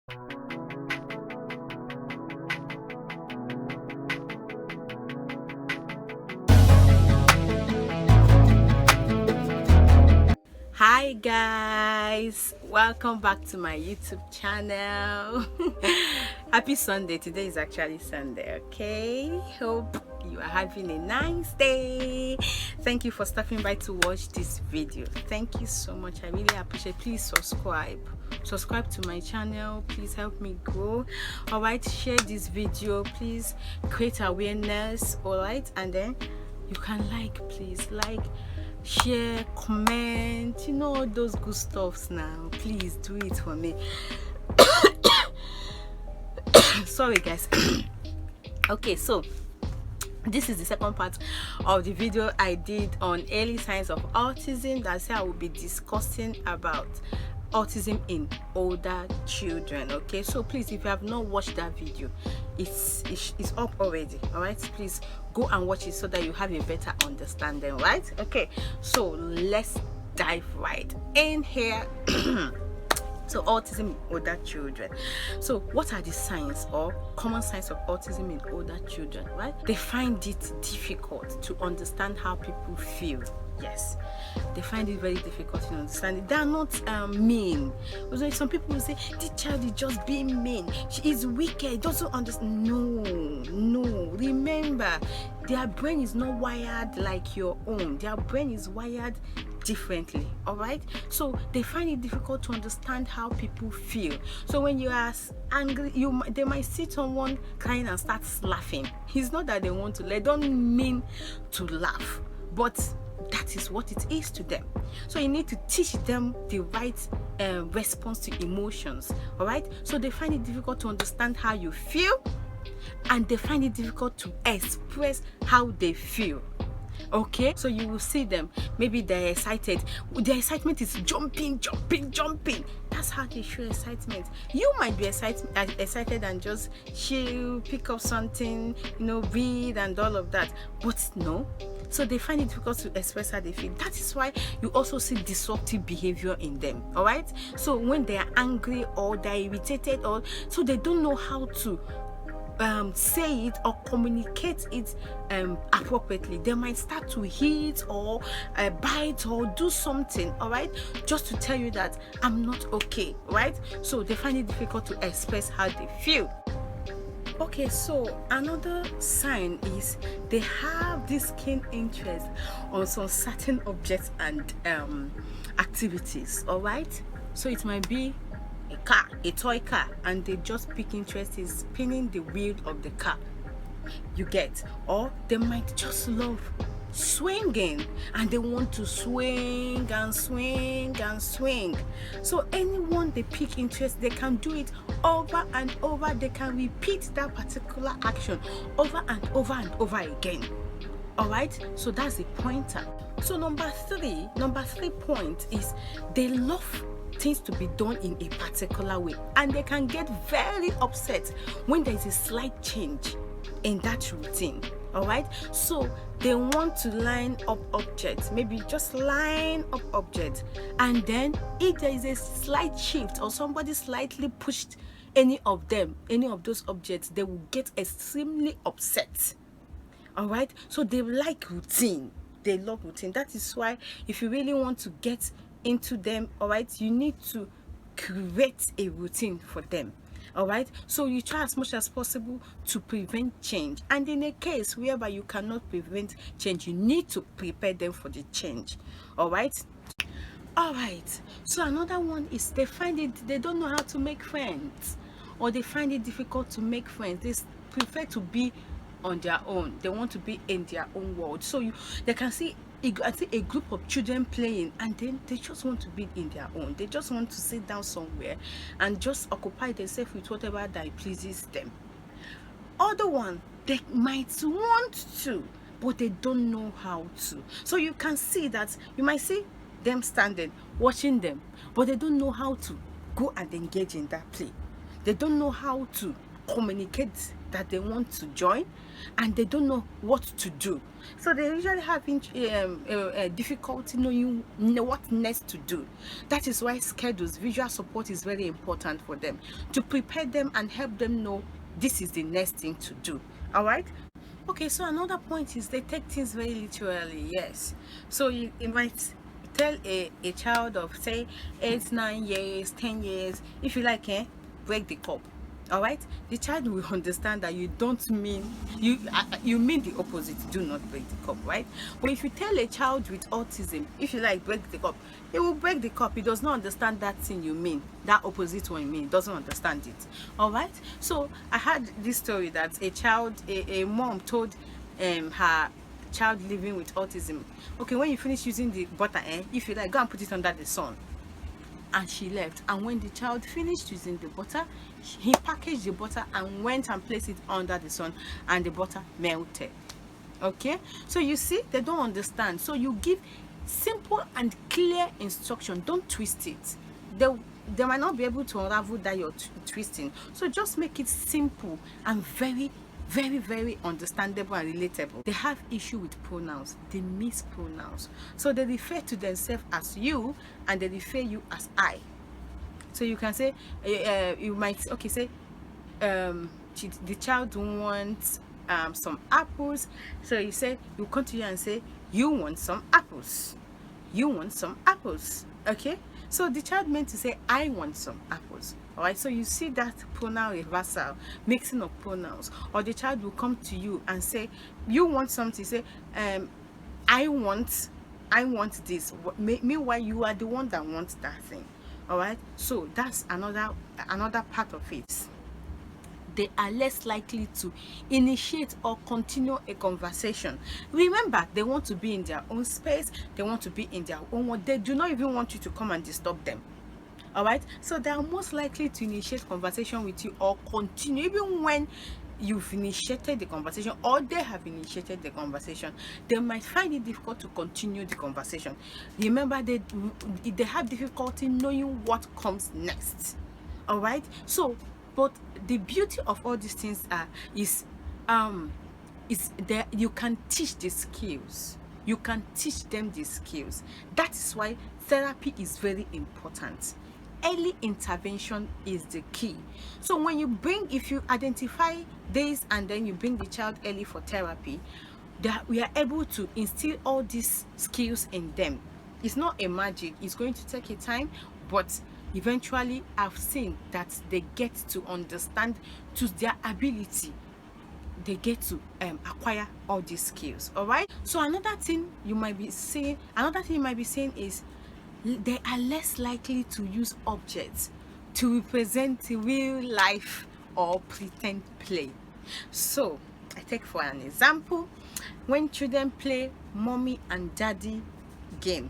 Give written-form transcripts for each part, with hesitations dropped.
Hi guys, welcome back to my YouTube channel. Happy Sunday. Today is actually Sunday. Okay, hope you are having a nice day. Thank you for stopping by to watch this video. Thank you so much. I really appreciate. Please subscribe to my channel. Please help me grow. All right, share this video. Please create awareness. All right, and then you can please share, comment, all those good stuffs. Now please do it for me. Sorry guys. Okay, so this is the second part of the video I did on early signs of autism. That's how I will be discussing about autism in older children. Okay, so please, if you have not watched that video, it's up already. All right, please go and watch it so that you have a better understanding. Right? Okay, so let's dive right in here. So autism in older children. So what are the signs or common signs of autism in older children? Right? They find it difficult to understand how people feel. Yes, they find it very difficult to understand it. They are not mean. Some people will say the child is just being mean, she is wicked, doesn't understand. No, remember, their brain is not wired like your own. Their brain is wired differently. All right, so they find it difficult to understand how people feel. So when you are angry, they might see someone crying and start laughing. It's not that they want to, they don't mean to laugh, but that is what it is to them. So you need to teach them the right response to emotions. All right, so they find it difficult to understand how you feel, and they find it difficult to express how they feel. Okay, so you will see them, maybe they're excited, their excitement is jumping. That's how they show excitement. You might be excited and just chill, pick up something, read and all of that, but no. So they find it difficult to express how they feel. That is why you also see disruptive behavior in them. All right, so when they are angry or they're irritated, or so they don't know how to say it or communicate it appropriately. They might start to hit or bite or do something, all right, just to tell you that I'm not okay, right? So they find it difficult to express how they feel. Okay, so another sign is they have this keen interest on some certain objects and activities. All right, so it might be a toy car, and they just pick interest in spinning the wheel of the car, you get. Or they might just love swinging, and they want to swing. So anyone they pick interest, they can do it over and over. They can repeat that particular action over and over again. All right, so that's the pointer. So number three point is they love things to be done in a particular way, and they can get very upset when there is a slight change in that routine. All right, so they want to line up objects, maybe just line up objects, and then if there is a slight shift or somebody slightly pushed any of those objects, they will get extremely upset. All right, so they like routine, they love routine. That is why if you really want to get into them, all right, you need to create a routine for them. All right, so you try as much as possible to prevent change, and in a case whereby you cannot prevent change, you need to prepare them for the change. All right, so another one is they don't know how to make friends, or they find it difficult to make friends. They prefer to be on their own. They want to be in their own world. So they can see a group of children playing, and then they just want to be in their own. They just want to sit down somewhere and just occupy themselves with whatever that pleases them. Other one, they might want to, but they don't know how to. So you can see that you might see them standing watching them, but they don't know how to go and engage in that play. They don't know how to communicate that they want to join and they don't know what to do. So they usually have difficulty knowing what next to do. That is why schedules, visual support is very important for them, to prepare them and help them know this is the next thing to do. All right. Okay, so another point is they take things very literally. Yes. So you might tell a child of say 8, 9 years, 10 years, if you like, break the cup. All right, the child will understand that you don't mean you mean the opposite. Do not break the cup, right? But if you tell a child with autism, if you like, break the cup, he will break the cup. He does not understand that thing you mean, that opposite one you mean. He doesn't understand it. All right. So I had this story that a mom told her child living with autism, okay, when you finish using the butter, if you like, go and put it under the sun. And she left, and when the child finished using the butter, he packaged the butter and went and placed it under the sun, and the butter melted. Okay, so you see, they don't understand. So you give simple and clear instruction. Don't twist it. They might not be able to unravel that you're twisting. So just make it simple and very, very, very understandable and relatable. They have issue with pronouns. They miss pronouns, so they refer to themselves as you and they refer you as I. So you can say you might say the child wants some apples, so you come to you and say, you want some apples, you want some apples. Okay, so the child meant to say, I want some apples. All right, so you see that pronoun reversal, mixing of pronouns. Or the child will come to you and say, you want something, say I want this. Meanwhile, you are the one that wants that thing. All right, so that's another part of it. They are less likely to initiate or continue a conversation. Remember, they want to be in their own space, they want to be in their own world. They do not even want you to come and disturb them. All right, so they are most likely to initiate conversation with you or continue even when you've initiated the conversation or they have initiated the conversation. They might find it difficult to continue the conversation. Remember, they have difficulty knowing what comes next. All right, so but the beauty of all these things is that you can teach the skills. You can teach them the skills. That is why therapy is very important. Early intervention is the key. So when if you identify this and then you bring the child early for therapy, that we are able to instill all these skills in them. It's not a magic. It's going to take a time, but eventually I've seen that they get to understand to their ability. They get to acquire all these skills. All right, so another thing you might be saying is they are less likely to use objects to represent real life or pretend play. So I take for an example, when children play mommy and daddy game,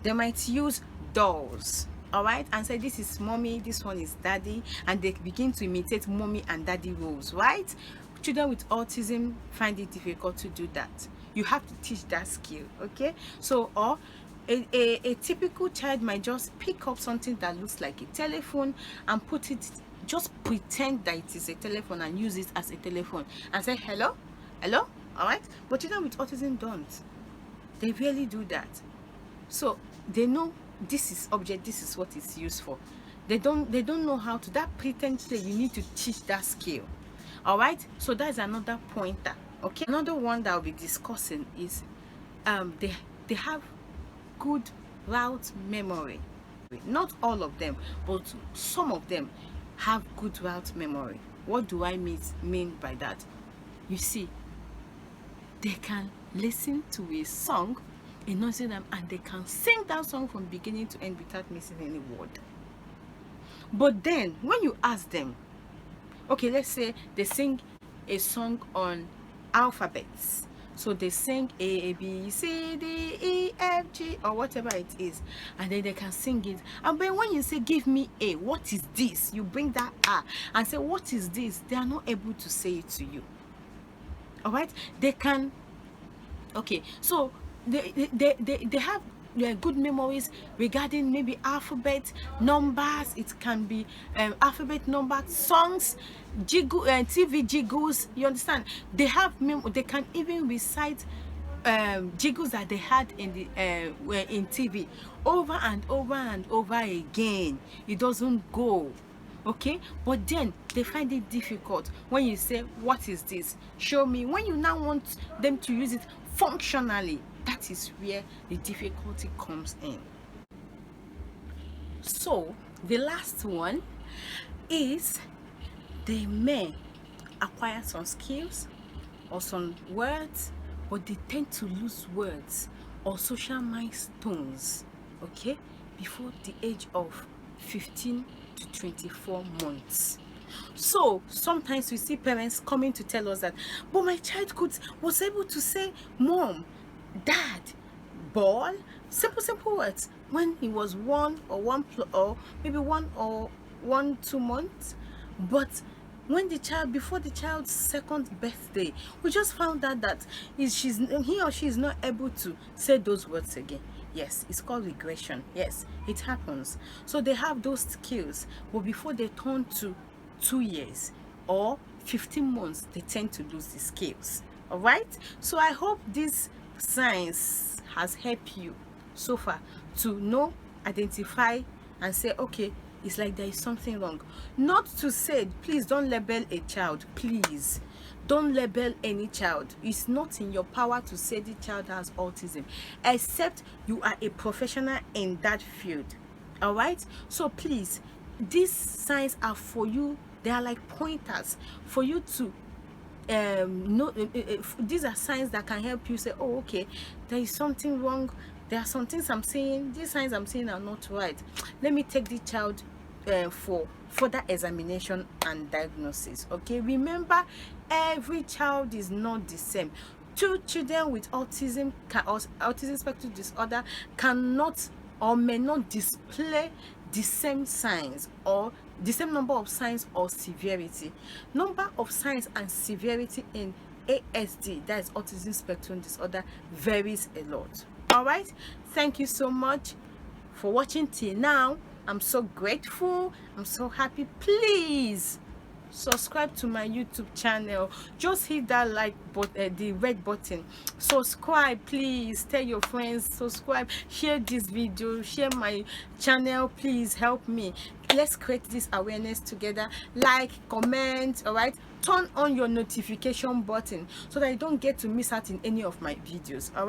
they might use dolls, all right, and say this is mommy, this one is daddy, and they begin to imitate mommy and daddy roles, right? Children with autism find it difficult to do that. You have to teach that skill. Okay, so or a typical child might just pick up something that looks like a telephone and put it, just pretend that it is a telephone and use it as a telephone and say hello, hello. All right, but children with autism don't. They really do that. So they know this is object, this is what it's used for. They don't know how to. That pretend play, you need to teach that skill. All right, so that's another pointer. Okay, another one that I'll be discussing is they have good route memory. Not all of them, but some of them have good route memory. What do I mean by that? You see, they can listen to a song, enunciate them, and they can sing that song from beginning to end without missing any word. But then when you ask them, okay, let's say they sing a song on alphabets. So they sing A, B, C, D, E, F, G, or whatever it is, and then they can sing it. And then when you say, give me A, what is this? You bring that A and say, what is this? They are not able to say it to you. All right? They can, okay, so they have good memories regarding maybe alphabet, numbers. It can be alphabet, number, songs, jiggle, TV jiggles. You understand? They have they can even recite jiggles that they had in the were in TV over and over and over again. It doesn't go. Okay, but then they find it difficult when you say, what is this, show me. When you now want them to use it functionally, that is where the difficulty comes in. So the last one is they may acquire some skills or some words, but they tend to lose words or social milestones, okay, before the age of 15 to 24 months. So sometimes we see parents coming to tell us that, but my child was able to say mom, dad, ball, simple words when he was or maybe 2 months. But when before the child's second birthday, we just found out that he or she is not able to say those words again. Yes, it's called regression. Yes, it happens. So they have those skills, but before they turn to 2 years or 15 months, they tend to lose the skills. All right, so I hope this science has helped you so far to know, identify, and say, okay, it's like there is something wrong. Not to say, please don't label a child. Please don't label any child. It's not in your power to say the child has autism, except you are a professional in that field. All right, so please, these signs are for you. They are like pointers for you to know. These are signs that can help you say, oh, okay, there is something wrong. There are some things I'm saying, these signs I'm saying are not right. Let me take the child for further examination and diagnosis. Okay, remember, every child is not the same. 2 children with autism autism spectrum disorder cannot or may not display the same signs or the same number of signs or severity. Number of signs and severity in ASD, that is autism spectrum disorder, varies a lot. All right, thank you so much for watching till now. I'm so grateful, I'm so happy. Please subscribe to my YouTube channel. Just hit that like button, the red button. Subscribe, please. Tell your friends, subscribe, share this video, share my channel. Please help me. Let's create this awareness together. Like, comment. All right, turn on your notification button so that you don't get to miss out in any of my videos. All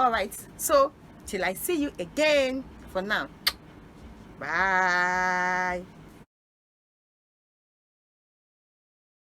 right, so till I see you again, for now, bye.